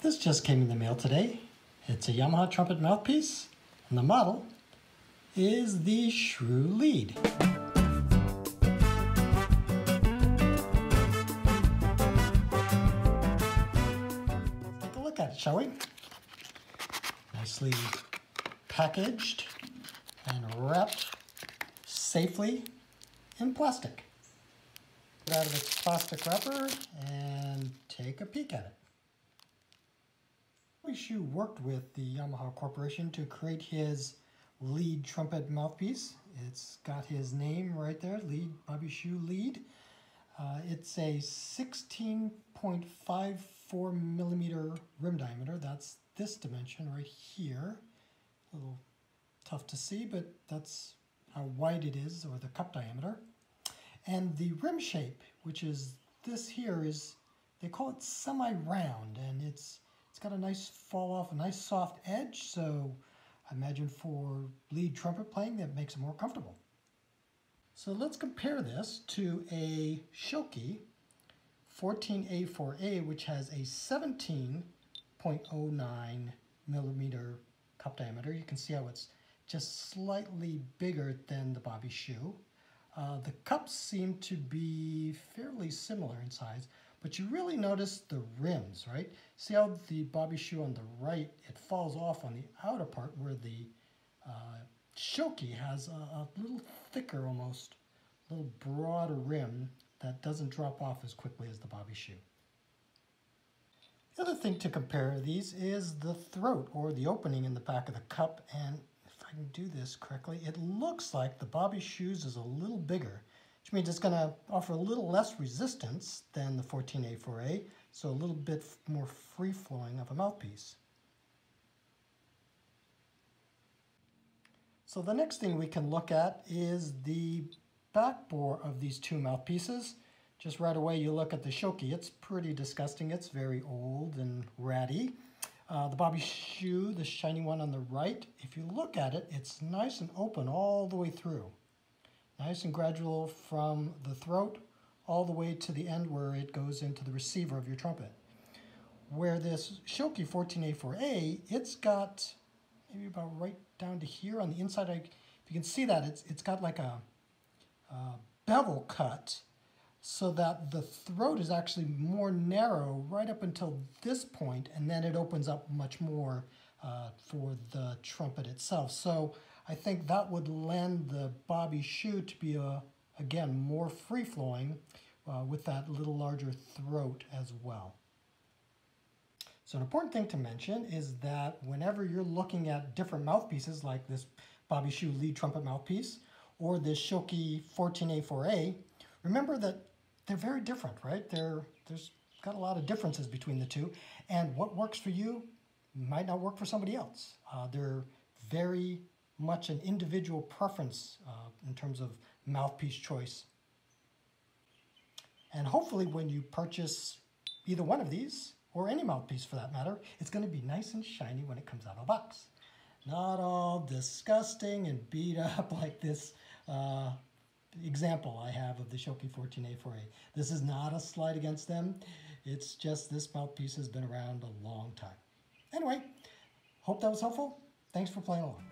This just came in the mail today. It's a Yamaha trumpet mouthpiece, and the model is the Shew lead. Take a look at it, shall we? Nicely packaged and wrapped safely in plastic. Get out of its plastic wrapper and take a peek at it. Shew worked with the Yamaha Corporation to create his lead trumpet mouthpiece. It's got his name right there, lead, Bobby Shew lead. It's a 16.54 millimeter rim diameter. That's this dimension right here. A little tough to see, but that's how wide it is, or the cup diameter. And the rim shape, which is this here, is, they call it semi-round, and it's got a nice fall off, a nice soft edge, so I imagine for lead trumpet playing that makes it more comfortable. So let's compare this to a Schilke 14A4A, which has a 17.09 millimeter cup diameter. You can see how it's just slightly bigger than the Bobby Shew. The cups seem to be fairly similar in size, but you really notice the rims, right? See how the Bobby Shew on the right, it falls off on the outer part, where the Schilke has a little thicker, almost a little broader rim that doesn't drop off as quickly as the Bobby Shew. The other thing to compare these is the throat, or the opening in the back of the cup, and if I can do this correctly, it looks like the Bobby Shew's is a little bigger, which means it's going to offer a little less resistance than the 14A4A, so a little bit more free-flowing of a mouthpiece. So the next thing we can look at is the back bore of these two mouthpieces. Just right away you look at the Schilke, it's pretty disgusting, it's very old and ratty. The Bobby Shew, the shiny one on the right, if you look at it, it's nice and open all the way through. Nice and gradual from the throat all the way to the end where it goes into the receiver of your trumpet. Where this Schilke 14A4A, it's got maybe about right down to here on the inside. If you can see that, it's got like a bevel cut, so that the throat is actually more narrow right up until this point, and then it opens up much more for the trumpet itself. So I think that would lend the Bobby Shew to be, again, more free-flowing with that little larger throat as well. So an important thing to mention is that whenever you're looking at different mouthpieces, like this Bobby Shew lead trumpet mouthpiece or this Schilke 14A4A, remember that they're very different, right? There's got a lot of differences between the two, and what works for you might not work for somebody else. They're very much an individual preference in terms of mouthpiece choice. And hopefully when you purchase either one of these, or any mouthpiece for that matter, it's going to be nice and shiny when it comes out of the box. Not all disgusting and beat up like this example I have of the Schilke 14A4A. This is not a slight against them. It's just this mouthpiece has been around a long time. Anyway, hope that was helpful. Thanks for playing along.